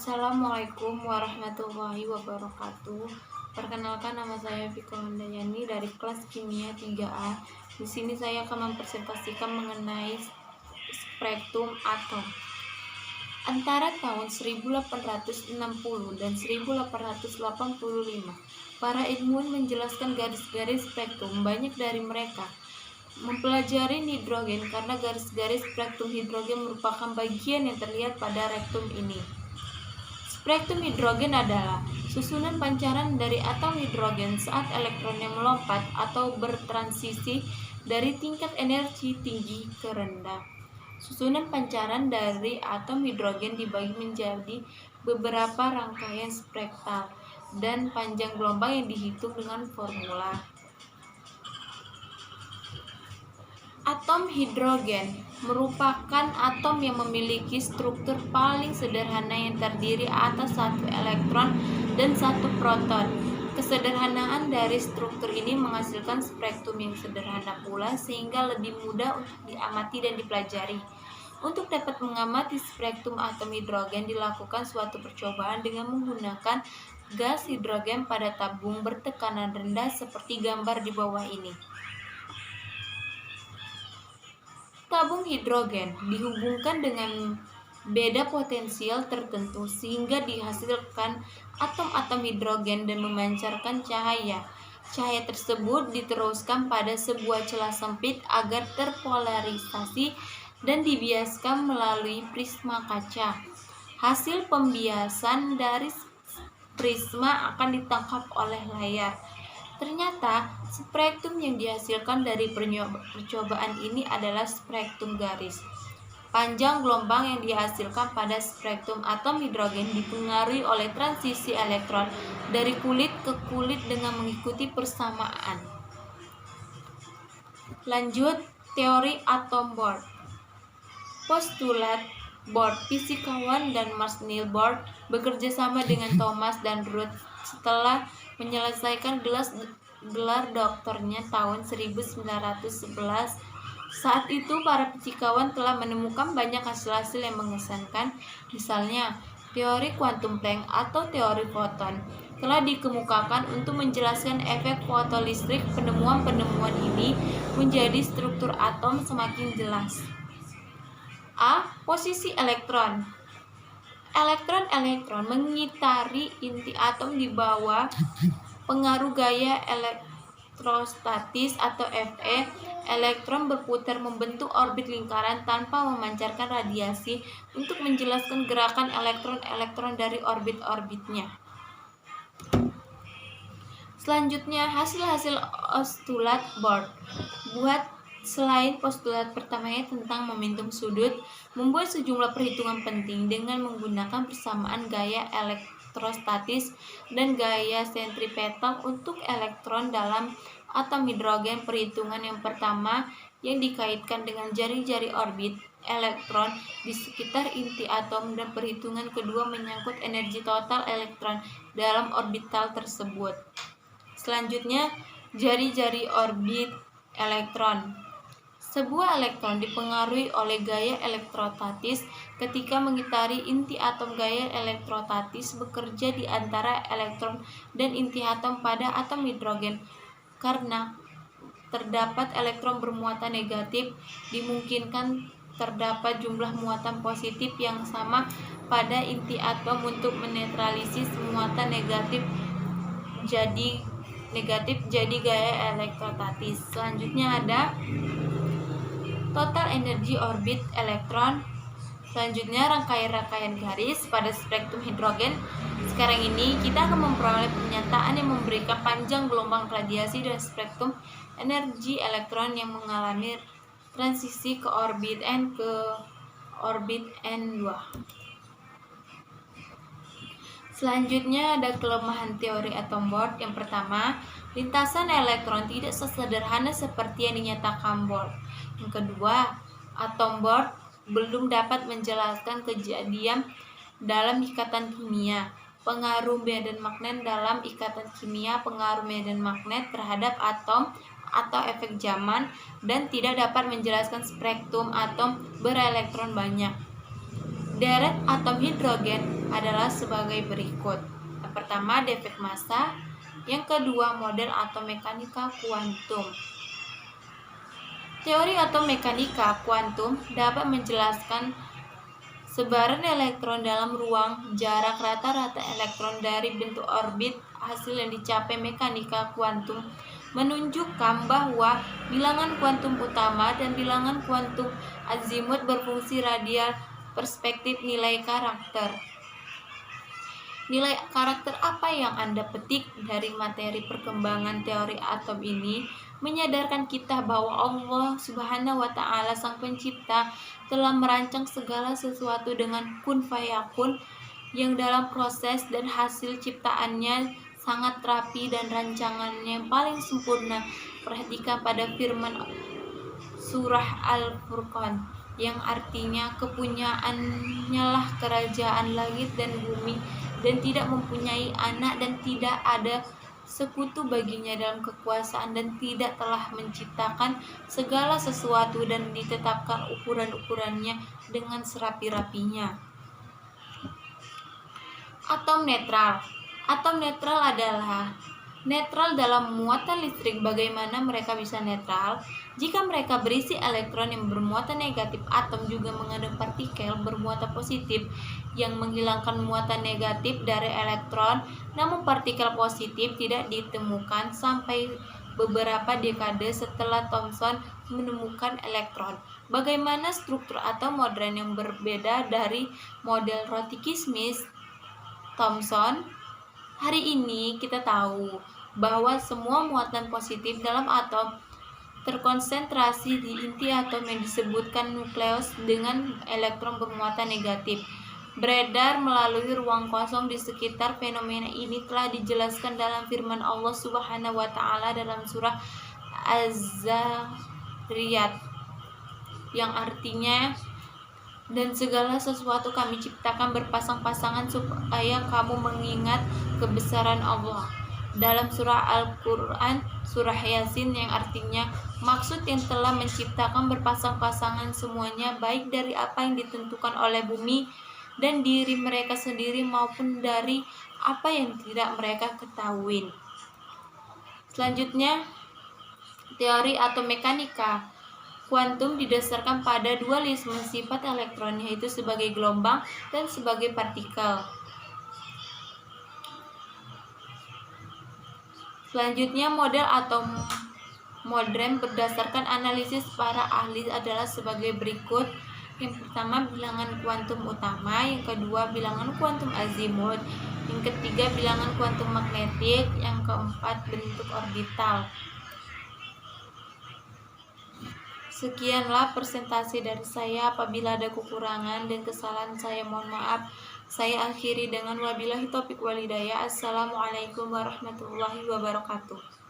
Assalamualaikum warahmatullahi wabarakatuh. Perkenalkan, nama saya Viko Handayani dari kelas Kimia 3A. Di sini saya akan mempresentasikan mengenai spektrum atom. Antara tahun 1860 dan 1885, para ilmuwan menjelaskan garis-garis spektrum. Banyak dari mereka mempelajari hidrogen karena garis-garis spektrum hidrogen merupakan bagian yang terlihat pada rektum ini. Spektrum hidrogen adalah susunan pancaran dari atom hidrogen saat elektronnya melompat atau bertransisi dari tingkat energi tinggi ke rendah. Susunan pancaran dari atom hidrogen dibagi menjadi beberapa rangkaian spektral dan panjang gelombang yang dihitung dengan formula. Atom hidrogen merupakan atom yang memiliki struktur paling sederhana yang terdiri atas satu elektron dan satu proton. Kesederhanaan dari struktur ini menghasilkan spektrum yang sederhana pula sehingga lebih mudah untuk diamati dan dipelajari. Untuk dapat mengamati spektrum atom hidrogen dilakukan suatu percobaan dengan menggunakan gas hidrogen pada tabung bertekanan rendah seperti gambar di bawah ini. Tabung hidrogen dihubungkan dengan beda potensial tertentu sehingga dihasilkan atom-atom hidrogen dan memancarkan cahaya. Cahaya tersebut diteruskan pada sebuah celah sempit agar terpolarisasi dan dibiaskan melalui prisma kaca. Hasil pembiasan dari prisma akan ditangkap oleh layar. Ternyata, spektrum yang dihasilkan dari percobaan ini adalah spektrum garis. Panjang gelombang yang dihasilkan pada spektrum atom hidrogen dipengaruhi oleh transisi elektron dari kulit ke kulit dengan mengikuti persamaan. Lanjut, teori atom Bohr. Postulat Bohr, fisikawan dan Max Neil-Bohr bekerja sama dengan Thomas dan Ruth setelah menyelesaikan gelar doktornya tahun 1911. Saat itu para fisikawan telah menemukan banyak hasil-hasil yang mengesankan. Misalnya, teori kuantum Planck atau teori foton telah dikemukakan untuk menjelaskan efek fotolistrik. Penemuan-penemuan ini menjadi struktur atom semakin jelas. A. Posisi elektron. Elektron-elektron mengitari inti atom di bawah pengaruh gaya elektrostatis atau Fe. Elektron berputar membentuk orbit lingkaran tanpa memancarkan radiasi untuk menjelaskan gerakan elektron-elektron dari orbit-orbitnya. Selanjutnya, hasil-hasil postulat Bohr. Selain postulat pertamanya tentang momentum sudut, membuat sejumlah perhitungan penting dengan menggunakan persamaan gaya elektrostatis dan gaya sentripetal untuk elektron dalam atom hidrogen. Perhitungan yang pertama yang dikaitkan dengan jari-jari orbit elektron di sekitar inti atom, dan perhitungan kedua menyangkut energi total elektron dalam orbital tersebut. Selanjutnya, jari-jari orbit elektron. Sebuah elektron dipengaruhi oleh gaya elektrostatis ketika mengitari inti atom. Gaya elektrostatis bekerja di antara elektron dan inti atom pada atom hidrogen. Karena terdapat elektron bermuatan negatif, dimungkinkan terdapat jumlah muatan positif yang sama pada inti atom untuk menetralisir muatan negatif jadi gaya elektrostatis. Selanjutnya ada total energi orbit elektron. Selanjutnya, rangkaian-rangkaian garis pada spektrum hidrogen. Sekarang ini kita akan memperoleh pernyataan yang memberikan panjang gelombang radiasi dan spektrum energi elektron yang mengalami transisi ke orbit N ke orbit N2. Selanjutnya ada kelemahan teori atom Bohr. Yang pertama, lintasan elektron tidak sesederhana seperti yang dinyatakan Bohr. Yang kedua, atom Bohr belum dapat menjelaskan kejadian dalam ikatan kimia, pengaruh medan magnet dalam ikatan kimia, pengaruh medan magnet terhadap atom atau efek zaman, dan tidak dapat menjelaskan spektrum atom berelektron banyak. Deret atom hidrogen adalah sebagai berikut. Yang pertama, defek massa. Yang kedua, model atom mekanika kuantum. Teori atom mekanika kuantum dapat menjelaskan sebaran elektron dalam ruang, jarak rata-rata elektron dari bentuk orbit. Hasil yang dicapai mekanika kuantum menunjukkan bahwa bilangan kuantum utama dan bilangan kuantum azimut berfungsi radial perspektif nilai karakter. Nilai karakter apa yang Anda petik dari materi perkembangan teori atom ini menyadarkan kita bahwa Allah Subhanahu wa Ta'ala, Sang Pencipta, telah merancang segala sesuatu dengan kun fayakun, yang dalam proses dan hasil ciptaannya sangat rapi dan rancangannya yang paling sempurna. Perhatikan pada firman surah Al-Furqan yang artinya kepunyaannya lah kerajaan langit dan bumi, dan tidak mempunyai anak dan tidak ada sekutu baginya dalam kekuasaan, dan tidak telah menciptakan segala sesuatu dan ditetapkan ukuran-ukurannya dengan serapi-rapinya. Atom netral. Atom netral adalah netral dalam muatan listrik. Bagaimana mereka bisa netral? Jika mereka berisi elektron yang bermuatan negatif, atom juga mengandung partikel bermuatan positif yang menghilangkan muatan negatif dari elektron. Namun partikel positif tidak ditemukan sampai beberapa dekade setelah Thomson menemukan elektron. Bagaimana struktur atom modern yang berbeda dari model Rotiki-Smith Thomson? Hari ini kita tahu bahwa semua muatan positif dalam atom terkonsentrasi di inti atom yang disebutkan nukleus dengan elektron bermuatan negatif. Beredar melalui ruang kosong di sekitar fenomena ini telah dijelaskan dalam firman Allah Subhanahu wa Ta'ala dalam surah Az-Zariyat, yang artinya, dan segala sesuatu kami ciptakan berpasang-pasangan supaya kamu mengingat kebesaran Allah. Dalam surah Al-Quran, surah Yasin, yang artinya maksud yang telah menciptakan berpasang-pasangan semuanya, baik dari apa yang ditentukan oleh bumi dan diri mereka sendiri maupun dari apa yang tidak mereka ketahui. Selanjutnya, teori atom mekanika kuantum didasarkan pada dualisme sifat elektron, yaitu sebagai gelombang dan sebagai partikel. Selanjutnya, model atom modern berdasarkan analisis para ahli adalah sebagai berikut. Yang pertama, bilangan kuantum utama. Yang kedua, bilangan kuantum azimut. Yang ketiga, bilangan kuantum magnetik. Yang keempat, bentuk orbital. Sekianlah presentasi dari saya. Apabila ada kekurangan dan kesalahan, saya mohon maaf. Saya akhiri dengan wabillahi taufiq wal hidayah. Assalamualaikum warahmatullahi wabarakatuh.